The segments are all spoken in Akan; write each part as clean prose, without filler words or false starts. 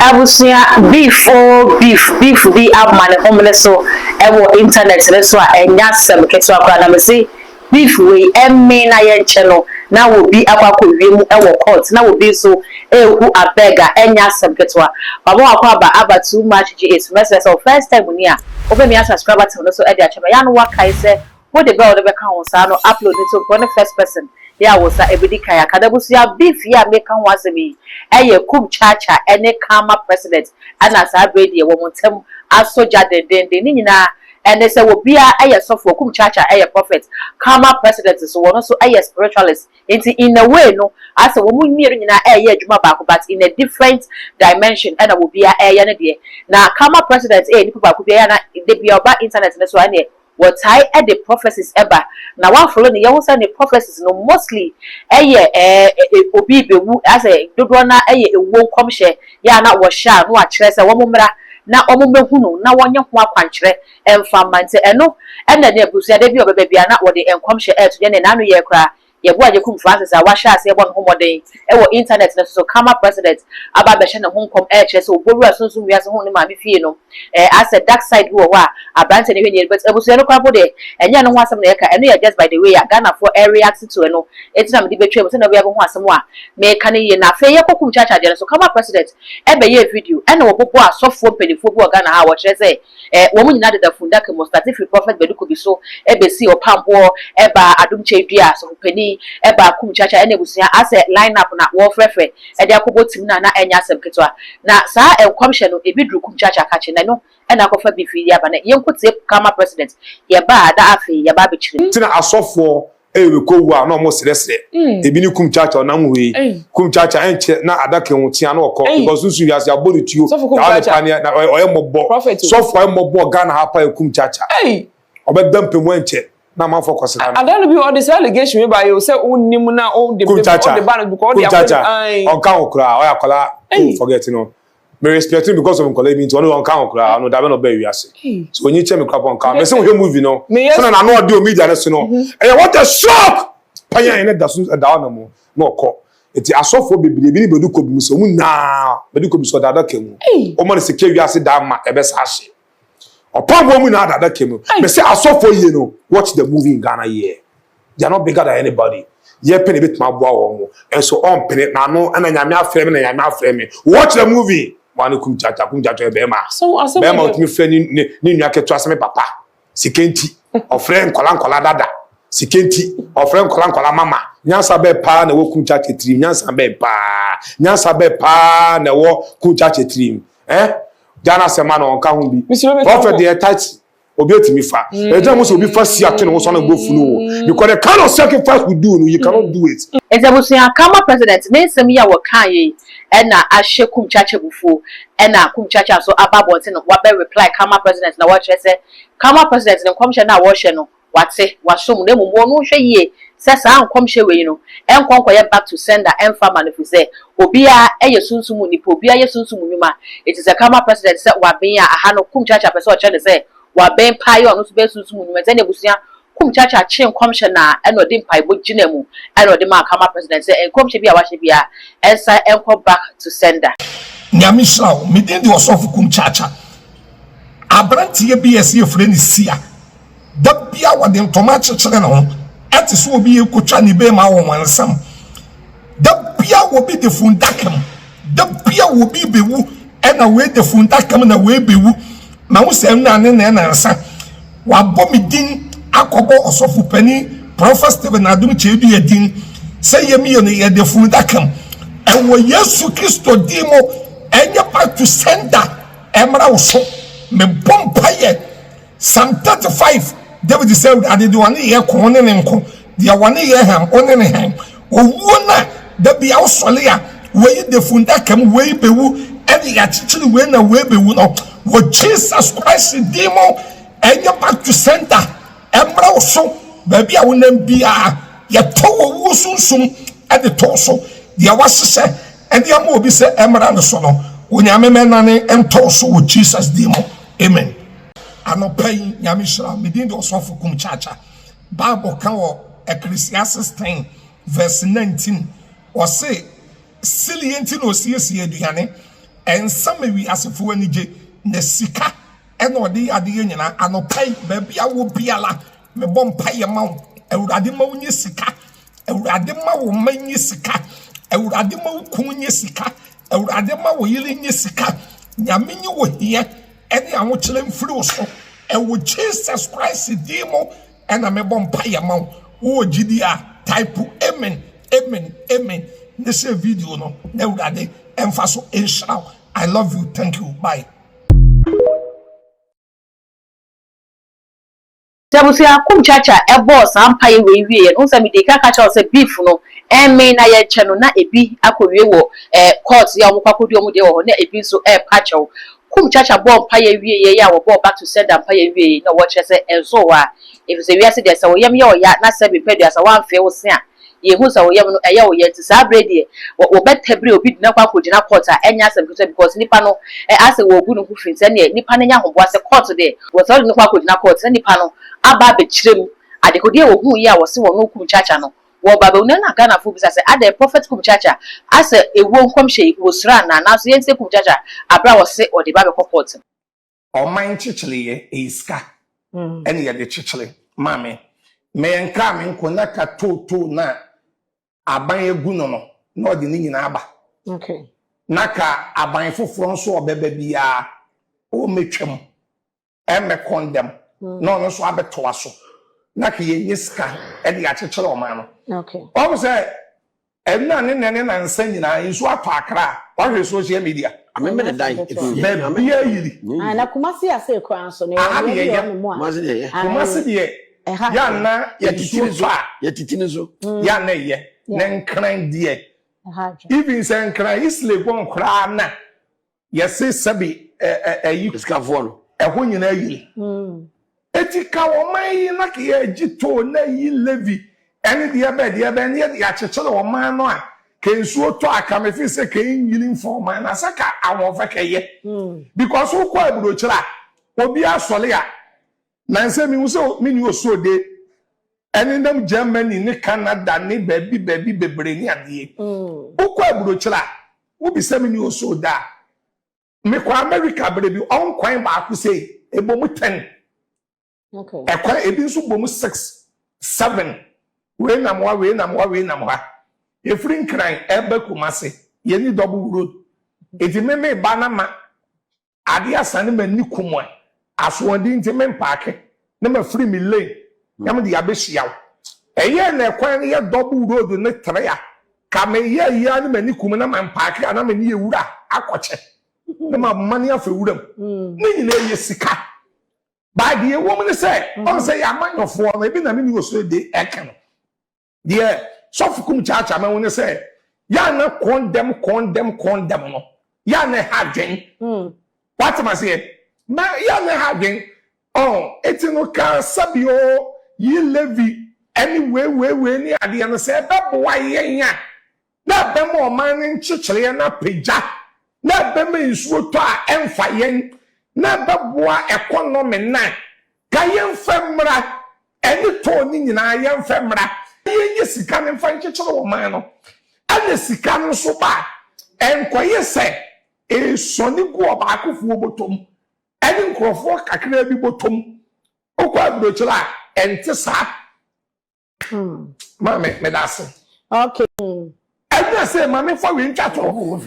abusia beef bi amane homle so ewo internet le so a enya sem keto akwa na me say beef we emme na ye nche no na wo bi akwakọ wiem ewo court na wo bi so ehu abega enya sem keto babo akwa aba too much gs message so first time ni a obe mi subscriber to no so e dey achema ya no wakai say what the bell the kan won no upload it to one first person ya wo sa ebedi kaya kadabusia beef ya make kan wasemi eye Kumchacha ene kama president ana sa bredi wo montem asoja den ni nyina ene se wo bia eye sofo Kumchacha eye prophet kama president so wono so eye spiritualist in a way no as wo munmiru nyina eye adwuma baako but in a different dimension ena wo bia eye ne de na kama president ni baako bia na de bia oba internet ne so ane what I at the prophecies ever now one follow the young son the prophecies no mostly obi bewu as a dodona won come share ya na wo sha no a kire se wo momra na omumehunu na wonye ho akwankyere emfa mante eno ena na ebusu ade bi obebe bia na wo de enkom share to ne nanu ye kra ye bo aje kum Francis a wa sha se bo no homoden wo internet na so kama president aba be hye ne ho nkom kire se oboru asunsun wiase ho ne ma me fie no as a dark side wo wa abrante ne hwe ne but ebusu no kwa bo de enya no ho asem na ye ka eno ye just by the way Ghana for react to eno etina me de betwe me se na bo ye ho asem a me ka ne ye na fe ye Kumchacha de so kama president ebe ye video ena wo popo asofo pelifo bi Ghana ha wo kire se wo mu nyina de da funda ke mostati free prophet Badu Kobi so ebe si Opambour eba adumche dua so pani eba Kumchacha ene busia as a line up na wo frefre e de akobo tim na enya asem ketwa na saa enkomhye no ebi duru Kumchacha ka che na no ena akofa bi fi ya ba na yenkotie kama president ye ba da afi ye ba be chire tina asofo ewe ko wa na omo sresre ebi ni Kumchacha na mwe Kumchacha enche na adake hutia na okọ because nsu wiase abori tuo na oyemobbo sofo oyemobbo Ghana hapa Kumchacha obedam pemu enche na man focus na I don't know all this allegation by you say unnim na all the ban because they on kan okra o yakola forget no me respecting because of nkola bi nti on kan okra no da be no ba wiase so onyi che me krap on kan me say we movie no so na no audio media na so no eh what a shock panya ene da so da na mo no okọ eti asofo bebire bi ni Badu Kobi muso mu na Badu Kobi so da kemu o mo ne se ke wiase da ma e be sa hye Opambour mu na da kemu me say asofo ye no watch the movie in Ghana here they are not bigger than anybody ye pene bit ma boa wo mo and so on pene na no na nyame afrem na nyame afrem watch the movie one Kumchacha be ma be ma otimi fre ni nua keto aseme papa sikenti ofren kola dada sikenti ofren kola mama nyansa be pa na wo Kumchacha trim nyansa be pa na wo Kumchacha trim Ghana sema no onka ho bi prophet dey touch obi otimi fa eja mo so obi fa si ato no so na go funu because the kind of sacrifice we do no you cannot do it ezabusia kama president me nsem ya wo kan ye na ahye Kumchacha bufu na Kumchacha so ababonte no wa be reply kama president na wa kire se kama president ne komhye na wo hye no wate wasom na mumo no hwe ye se sa ankomhye we no enkonko ye back to sender emfa manifest obia eye sunsumu ni po obia ye sunsumu nyuma it is a kama president se wa ben a aha no Kumchacha pese o kire se wa ben pai ono so be sunsumu nyuma ze ne busia Kumchacha chen komhye na eno de mpai bo gina mu eno de ma kama president se enkomhye bia wa hye bia ensa enko back to sender nyame shaw me de osofu Kumchacha abranti ye BS ye freni sia da bia wa de ntoma chechele na ho ati so obi ye kotwa ni be ma wo wansam da bia wo bi de fundakam da bia wo bi bewu ena we de fundakam na we bewu na wo sem na ne na nsa wa bom din akobo osofu pani prophet Stephen adum chedu ye din say ye mi ye de fundakam ewo Yesu Kristo dimo enya back to sender emra wo so me bompaye Psalm 35 David said ade de one ye ko ne nko de one ye ham one ne ham owu na da bia osole a we de fundakam we bewu e ya chichiri we na we bewu no wo Jesus Christ demo enya back to center emra wo so ba bia wo nam bia ye to wo sunsun e de to so de wasese e de am obi se emra no so no onyame menane ento so wo Jesus demo amen anopai nyame shira medin de osofu Kumchacha Bible kan wo Ecclesiastes 10 verse 19 or say silly enti no siesie aduane and some we as a fu anije ne sika eno de ade nyina anopai ba bia wo biala me bom paye ma ewurade ma wonye sika ewurade ma wo manye sika ewurade ma wo kunye sika ewurade ma wo yele nye sika nyame nye wo hia ene awo kire mfiri wo so ewo Jesus Christ dimo ena me bom paye ma wo gidi a type amen amen amen this video no na ewurade emfaso inshallah. I love you. Thank you. Bye. Jabusia Kumchacha e boss ampaye we wie no say me dey kaka cha say beef no me na ye che no na ebi akowie wo court ya omkwakodi omu de wo na ebi so pacha wo Kumchacha bo mpaye wie ye ya wo bo back to send mpaye wie na wo che say enso wa if say we ase dey say wo yem ye wo ya na say be pedu asa wan fe wo se a ye hu say wo yem no eye wo ye ti sa brede wo betebre obi dina kwa kojina court a enya asem because nipa no ase wo ogu no ku fin say nipa na nya hobo ase court de wo say no kwa kojina court say nipa no aba be chirem adekodi wo hu ya wo se wo no Kumchacha no wo baba una na Ghana fu bisa say ade prophet Kumchacha ase ewo nkomhye wo sura na so yense Kumchacha abra wo se o de ba be court o man chichile iska ene ye de chichile mame me enka me nkona ka to na aban egu no na odi ni nyina aba okay naka aban foforo nso obeba bia o metwam eme condemn no so abeto aso naka ye nyiska e de achechele o man no okay o say enna ne na nsa nyina nso ato akra o hwe social media ameme ne dai be bia yiri na kumasi ase kwan so ne kumasi de ya na ya titini so ya na ye na nkran die even say nkran isle bon kra na yesi sabi ayi skafo no eho nyina yiri etika wo man yi na ke ya gito na yi levi ene de be ne ya chechele wo man no a kensuo to akame fi se ken yiri fo man na saka awon fa keye because wo kwa eburo kira obi asole a na nse mi so mi ni oso de ene ndam Germany ni Canada ni baby bebre ni ade wo kwa eburo kira wo bi se mi ni oso da me kwa America bre bi on kwan ba ku sei ebomu 10 okay ekwa ebi nso bomu 6 7 we na mo efri nkran ebe Kumasi ye ni double road eti me ba na ma ade asane ma ni kumo aso ndi nti me mpaake na ma free me lane yam de abehia wo eye na ekwan ye double road ne treya ka me ye ya ni ma ni kumo na ma mpaake ana ma ni ewura akoche na ma mani afewuram ni nyina ye sika ba de wo me say on say ya manyofo no ebi na me ni oso de eke no de so Kumchacha ma woni say ya na condemn no ya na hadwen what am I say ma ya na hadwen oh eti no ka sabio yi levi anyway we ni ade no say beboa yen ya na be mo man nchichire na peja na be me nsuo to a emfa yen na beboa economy na ka yen famra eni to ni nyina yen famra yen sika ne mfa nchichire wo man no ane sika no so ba enkoye se e soni gu oba akufu obotom eni nkrofo kakra bi botom okwa abrochira ente sa mame medase okay ena se mame fa we ntwato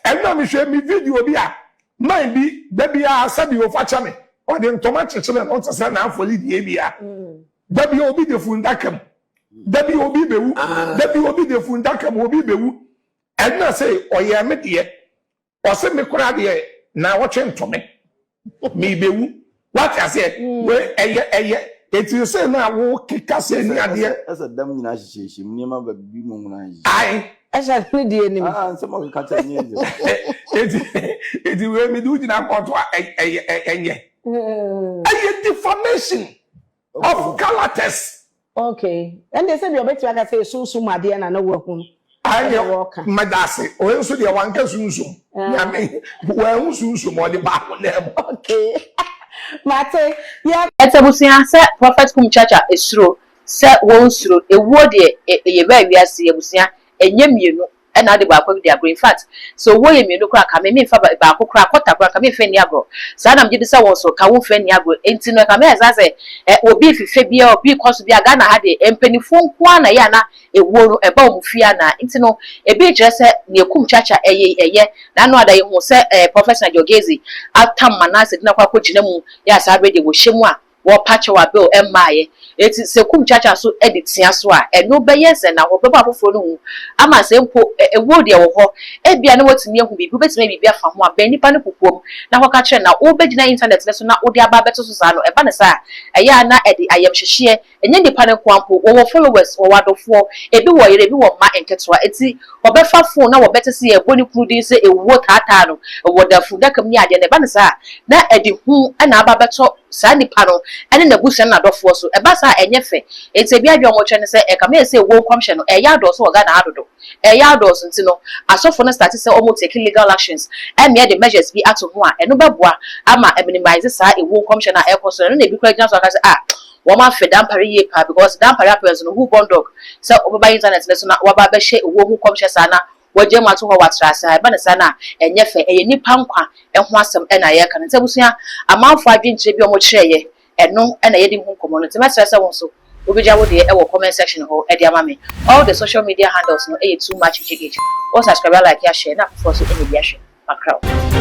ena me hwe mi video bi a man bi da bi a sabi wo fa chame o de ntoma chechele no tse na afoli die bi a da bi obi de fundakam da bi obi bewu da bi obi de fundakam obi bewu ena se oye me de o se me kura de na wo twentome me bewu what I said we eye eti se na wo kika se ni ade esa dam nyina hyehyehye mniema ba bibi mu na hyehyehye ai esa ni die ni nsema ka ta ni eti we me du jina koto enye aye defamation of characters okay and they say be obeti aka say sunsun ade na wo kun aye madase o enso de wanka sunsun ya me wa sunsun mo de ba ko lebo okay mate ya etebusia se prophet Kumchacha esuro se won suro ewo de ye ba wiase ebusia enye mienu and now the back with their green fat. So why me no crack, I mean for back crack, what a crack, I mean Feniago. Sanam did this also, Kawu Feniago, ain't no come as I say, will be if Fabia or be cause to be a Ghana had a penny phone kwana yana, a wool, a bomb fiana, intino, a big just near Kumchacha a year, none other you will say Professor Jogezi, I'll come manas at Napa Kuchinemu, yes, I already with Shimwa. War patch our bill and my it is a Kumchacha so edit Siaswa and no bayers and our papa for no. I must say, a word your ho, a be no what's near who be best maybe be from one penny panic. Now, catch now, all bed internet lesson not all the Babeto Susano, a banasa, a yana Eddie, I am share, and then the panic quampo, or followers or what of four, a be why you want my enketwa, etsi, or better phone now, or better see a bonny prudence, a water hatano, or what the food that come near the banasa, that Eddie who and Ababeto. Sandy panel, and in the bush and not force so a bassa and yefe. It's a beer your watch and say, a come say, won't commission, a yard or so, a gun out of a yard or so, I saw for the status almost taking legal actions, and yet the measures be out of one, and no babwa, ama minimize this side, it won't commission a air person, and they be quite just like I woman for dampari because dampari person who born dog. So over by internet, let's not what babeshe, who commission sana. Waje matu ho watrasa ba ne sana enye fe nipa nkwa ho asem na ye kan ntabusua amanfo adwenkyere bi o mo kyereye eno na ye di hu komo no temetrasa won so obija wo de e wo comment section ho e de amame all the social media handles no too much gigich o subscribe like ya share na for so e bi ya hwe makra